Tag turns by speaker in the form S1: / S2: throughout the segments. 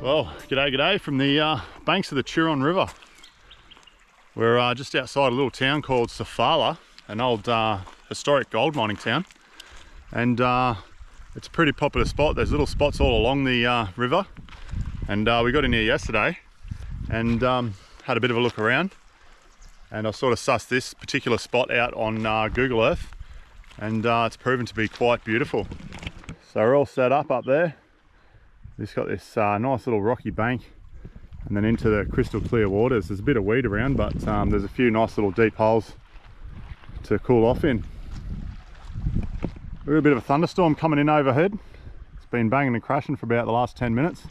S1: Well, g'day from the banks of the Turon River. We're just outside a little town called Safala, an old historic gold mining town, and it's a pretty popular spot. There's little spots all along the river, and we got in here yesterday and had a bit of a look around, and I sort of sussed this particular spot out on Google Earth, and it's proven to be quite beautiful. So we're all set up there. It's got this nice little rocky bank and then into the crystal clear waters. There's a bit of weed around, but there's a few nice little deep holes to cool off in. We've got a bit of a thunderstorm coming in overhead. It's been banging and crashing for about the last 10 minutes.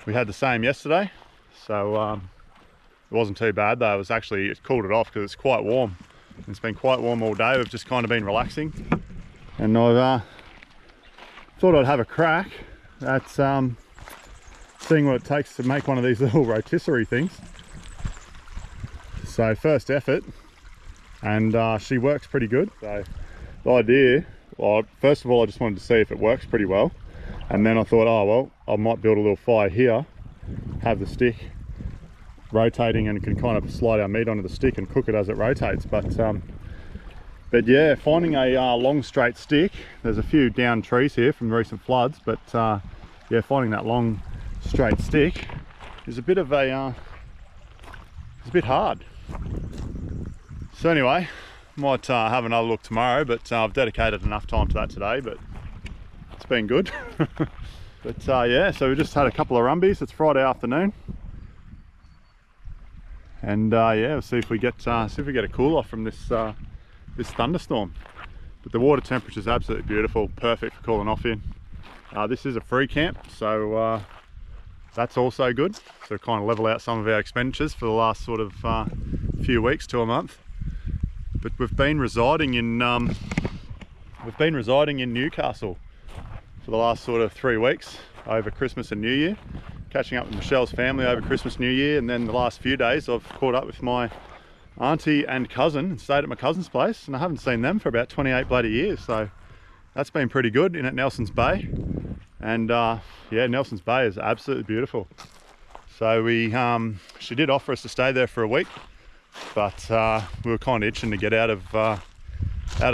S1: We had the same yesterday, so it wasn't too bad though. It cooled it off because it's quite warm. It's been quite warm all day. We've just kind of been relaxing, and I thought I'd have a crack at seeing what it takes to make one of these little rotisserie things. So first effort, and she works pretty good. So the idea, well, first of all I just wanted to see if it works pretty well, and then I thought, oh well, I might build a little fire here, have the stick rotating, and can kind of slide our meat onto the stick and cook it as it rotates. But yeah, finding a long straight stick, there's a few downed trees here from recent floods, but yeah, finding that long straight stick is a bit of a it's a bit hard. So anyway, might have another look tomorrow, but I've dedicated enough time to that today, but it's been good. But yeah, so we just had a couple of rumbies. It's Friday afternoon, and yeah, we'll see if we get a cool off from this this thunderstorm. But the water temperature is absolutely beautiful, perfect for cooling off in. This is a free camp, so that's also good. So kind of level out some of our expenditures for the last sort of few weeks to a month. But we've been residing in Newcastle for the last sort of 3 weeks over Christmas and New Year, catching up with Michelle's family over Christmas, New Year, and then the last few days I've caught up with my auntie and cousin and stayed at my cousin's place, and I haven't seen them for about 28 bloody years, so that's been pretty good in at Nelson's Bay. And yeah, Nelson's Bay is absolutely beautiful. So she did offer us to stay there for a week, but we were kind of itching to get out of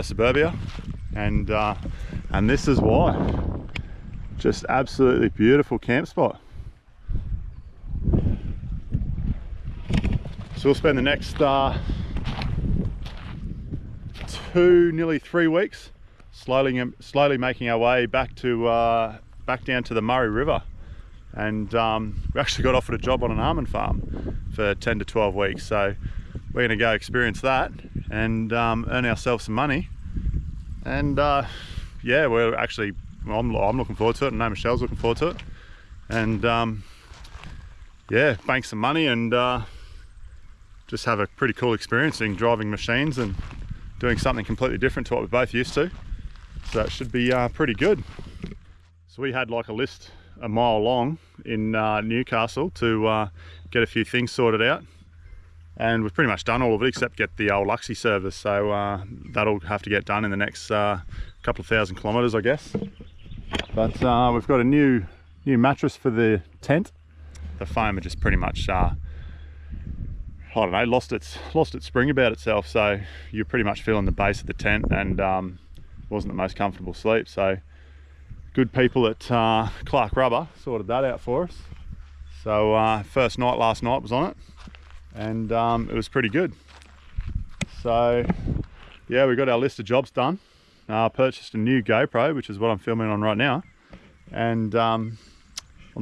S1: suburbia, and this is why. Just absolutely beautiful camp spot. So we'll spend the next 2, nearly 3 weeks slowly making our way back down to the Murray River, and we actually got offered a job on an almond farm for 10 to 12 weeks. So we're going to go experience that and earn ourselves some money. And yeah, I'm looking forward to it, and I know Michelle's looking forward to it. And yeah, bank some money and just have a pretty cool experience in driving machines and doing something completely different to what we're both used to. So it should be pretty good. So we had like a list a mile long in Newcastle to get a few things sorted out, and we've pretty much done all of it except get the old Luxy service. So that'll have to get done in the next couple of thousand kilometres, I guess. But we've got a new mattress for the tent. The foam had just pretty much I don't know, lost its spring about itself, so you're pretty much feeling the base of the tent, and wasn't the most comfortable sleep. So good people at Clark Rubber sorted that out for us. So first night last night was on it, and it was pretty good. So yeah, we got our list of jobs done. Purchased a new GoPro, which is what I'm filming on right now, and on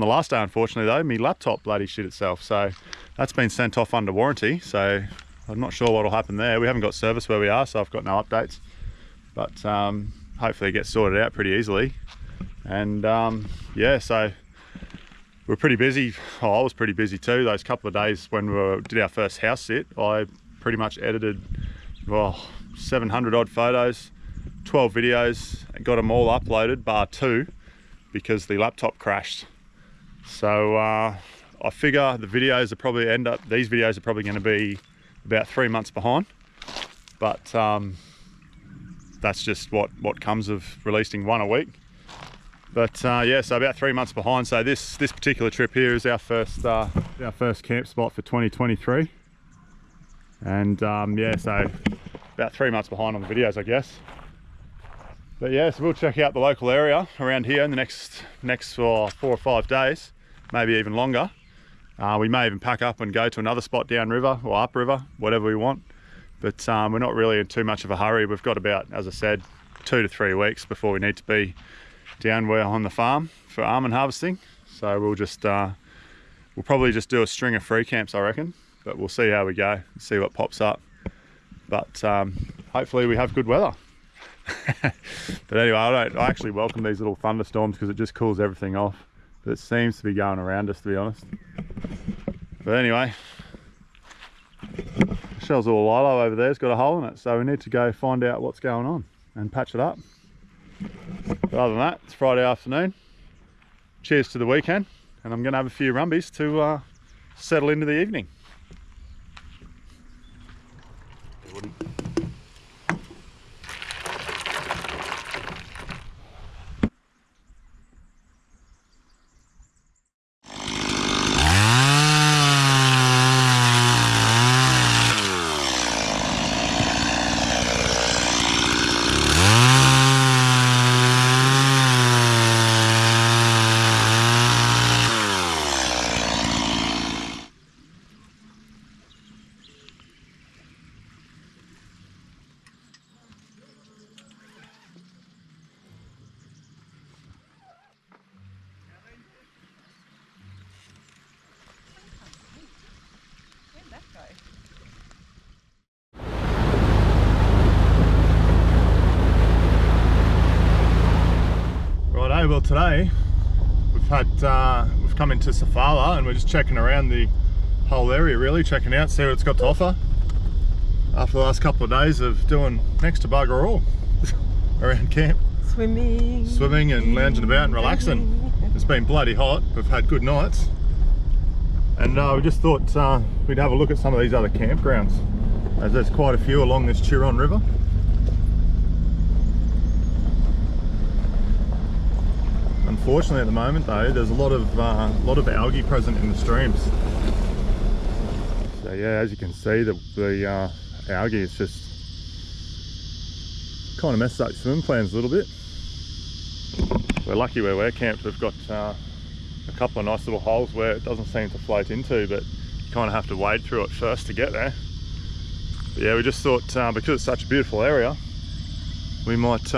S1: the last day, unfortunately though, my laptop bloody shit itself, so that's been sent off under warranty. So I'm not sure what'll happen there. We haven't got service where we are, so I've got no updates, but hopefully it gets sorted out pretty easily. And yeah, so we're pretty busy. I was pretty busy too those couple of days when we did our first house sit. I pretty much edited 700 odd photos, 12 videos, and got them all uploaded bar 2 because the laptop crashed. So I figure the videos are probably these videos are probably going to be about 3 months behind, but that's just what comes of releasing one a week. But yeah, so about 3 months behind. So this particular trip here is our first camp spot for 2023. And yeah, so about 3 months behind on the videos, I guess. But yeah, so we'll check out the local area around here in the next 4 or 5 days, maybe even longer. We may even pack up and go to another spot downriver or upriver, whatever we want. But we're not really in too much of a hurry. We've got about, as I said, 2 to 3 weeks before we need to be down where on the farm for almond harvesting. So we'll probably just do a string of free camps, I reckon. But we'll see how we go, see what pops up. But hopefully we have good weather. But anyway, I actually welcome these little thunderstorms because it just cools everything off. But it seems to be going around us, to be honest. But anyway, Shell's all lilo over there's got a hole in it, so we need to go find out what's going on and patch it up. But other than that, it's Friday afternoon. Cheers to the weekend, and I'm going to have a few rumbies to settle into the evening. Well, today we've come into Safala and we're just checking around the whole area, really checking out, see what it's got to offer after the last couple of days of doing next to bugger all around camp. Swimming and lounging about and relaxing. It's been bloody hot. We've had good nights, and we just thought we'd have a look at some of these other campgrounds, as there's quite a few along this Turon River. Unfortunately, at the moment though, there's a lot of algae present in the streams. So yeah, as you can see, the algae is just kind of messed up swim plans a little bit. We're lucky where we're camped. We've got a couple of nice little holes where it doesn't seem to float into, but you kind of have to wade through it first to get there. But yeah, we just thought because it's such a beautiful area, we might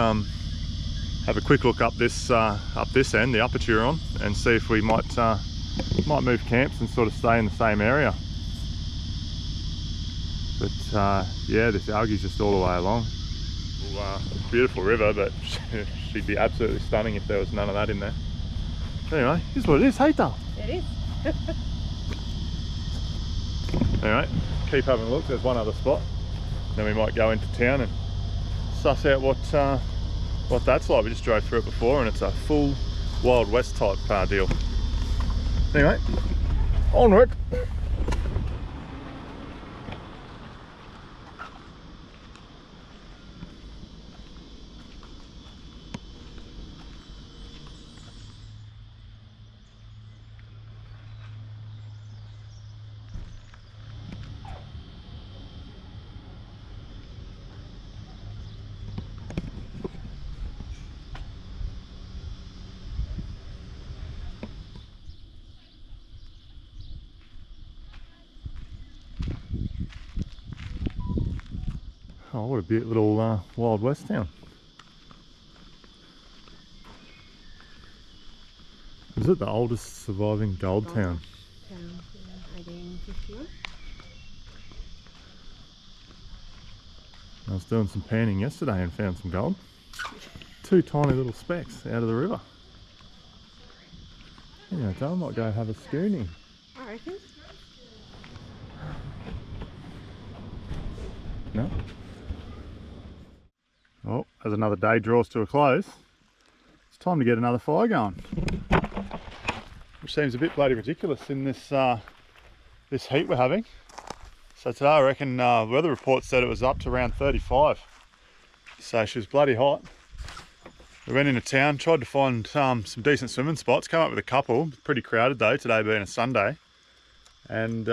S1: have a quick look up this end, the upper Turon, and see if we might move camps and sort of stay in the same area. But yeah, this algae's just all the way along. Well, beautiful river, but she'd be absolutely stunning if there was none of that in there. Anyway, here's what it is, hey Dale?
S2: It is.
S1: Anyway, keep having a look. There's one other spot. Then we might go into town and suss out what that's like. We just drove through it before and it's a full Wild West type deal. Anyway, onward. Oh, what a beautiful little Wild West town. Is it the oldest surviving gold town?
S2: Yeah, 1851.
S1: I was doing some panning yesterday and found some gold. 2 tiny little specks out of the river. Yeah, I might go have a schooning.
S2: I reckon.
S1: No? Well, as another day draws to a close, it's time to get another fire going. Which seems a bit bloody ridiculous in this this heat we're having. So today I reckon the weather report said it was up to around 35. So she was bloody hot. We went into town, tried to find some decent swimming spots, came up with a couple. Pretty crowded though, today being a Sunday. And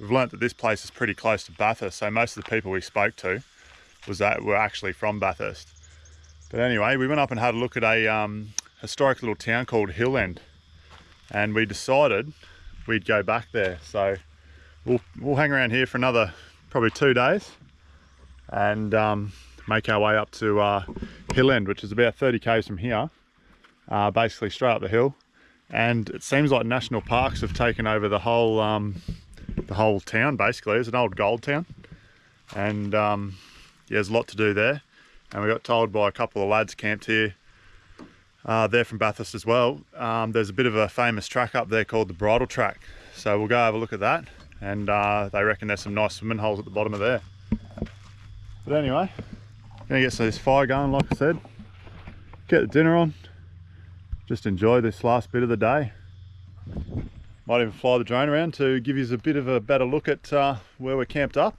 S1: we've learnt that this place is pretty close to Bathurst, so most of the people we spoke to were actually from Bathurst. But anyway, we went up and had a look at a historic little town called Hill End, and we decided we'd go back there. So we'll hang around here for another probably 2 days and make our way up to Hill End, which is about 30 k's from here, basically straight up the hill. And it seems like national parks have taken over the whole town. Basically, it's an old gold town, and yeah, there's a lot to do there. And we got told by a couple of lads camped here, they're from Bathurst as well. There's a bit of a famous track up there called the Bridle Track, so we'll go have a look at that. And they reckon there's some nice swimming holes at the bottom of there. But anyway, gonna get this fire going, like I said, get the dinner on, just enjoy this last bit of the day. Might even fly the drone around to give you a bit of a better look at where we're camped up,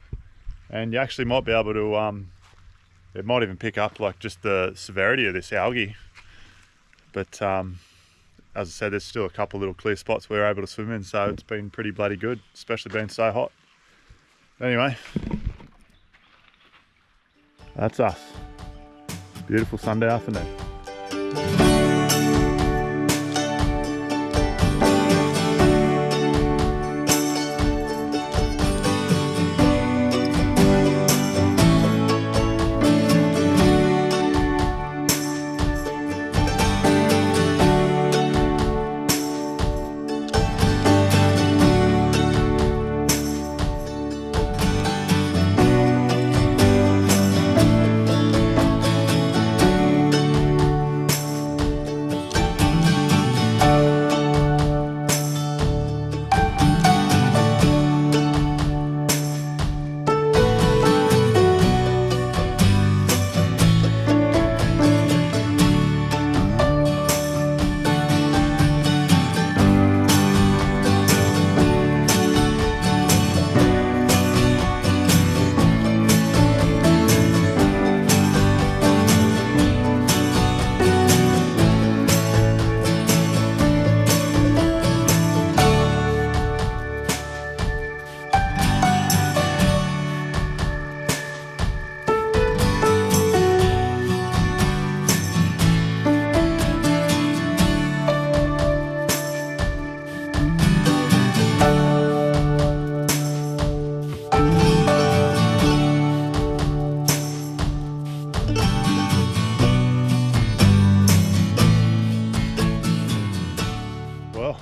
S1: and you actually might be able to it might even pick up like just the severity of this algae. But as I said, there's still a couple little clear spots we're able to swim in, so it's been pretty bloody good, especially being so hot. Anyway, that's us. Beautiful Sunday afternoon.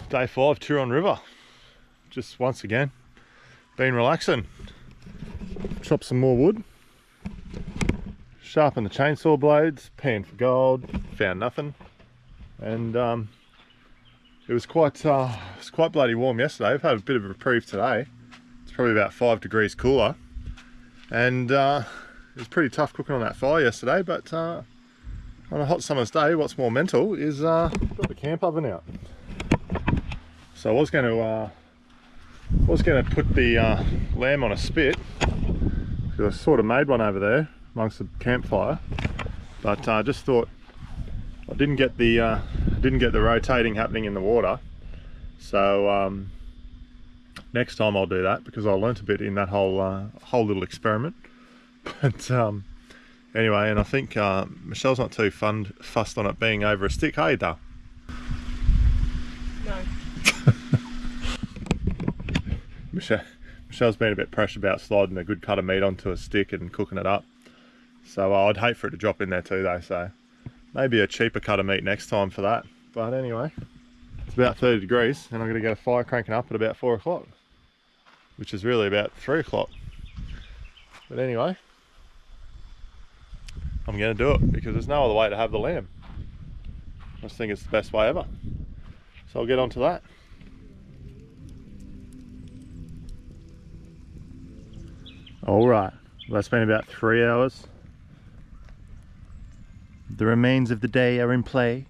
S1: Day 5, Turon River. Just once again, been relaxing. Chop some more wood, sharpen the chainsaw blades, pan for gold, found nothing. And it was quite bloody warm yesterday. We've had a bit of a reprieve today. It's probably about 5 degrees cooler. And it was pretty tough cooking on that fire yesterday, but on a hot summer's day, what's more mental is got the camp oven out. So I was going to put the lamb on a spit, because I sort of made one over there amongst the campfire, but I just thought I didn't get the rotating happening in the water. So next time I'll do that, because I learnt a bit in that whole little experiment. But anyway, and I think Michelle's not too fussed on it being over a stick, hey, though?
S2: No.
S1: Michelle's been a bit pressed about sliding a good cut of meat onto a stick and cooking it up. So I'd hate for it to drop in there too though, so maybe a cheaper cut of meat next time for that. But anyway, it's about 30 degrees and I'm going to get a fire cranking up at about 4 o'clock, which is really about 3 o'clock. But anyway, I'm going to do it because there's no other way to have the lamb. I just think it's the best way ever. So I'll get onto that. Alright, well, that's been about 3 hours. The remains of the day are in play.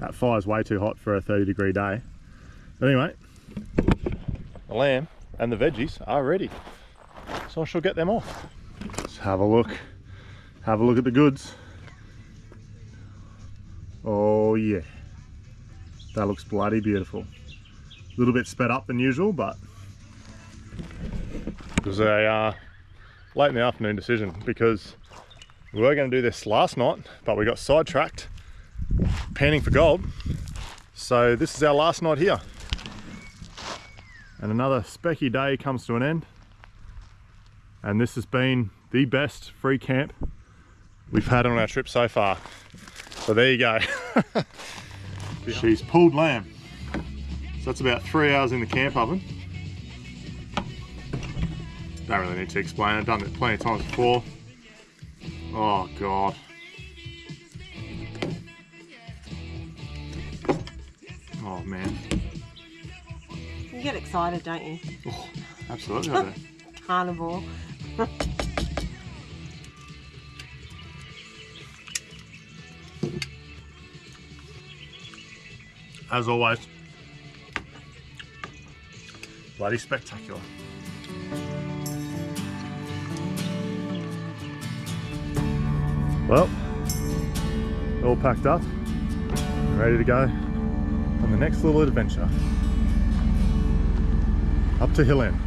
S1: That fire's way too hot for a 30-degree day. But anyway, the lamb and the veggies are ready. So I shall get them off. Let's have a look Have a look at the goods. Oh yeah, that looks bloody beautiful. A little bit sped up than usual, but it was a late in the afternoon decision because we were going to do this last night, but we got sidetracked panning for gold. So this is our last night here. And another specky day comes to an end. And this has been the best free camp we've had on our trip so far. So there you go. She's pulled lamb. So that's about 3 hours in the camp oven. Don't really need to explain it, I've done it plenty of times before. Oh God. Oh man.
S2: You get excited, don't you?
S1: Oh, absolutely I do.
S2: Carnivore.
S1: As always, bloody spectacular. Well, all packed up, ready to go on the next little adventure. Up to Hill End.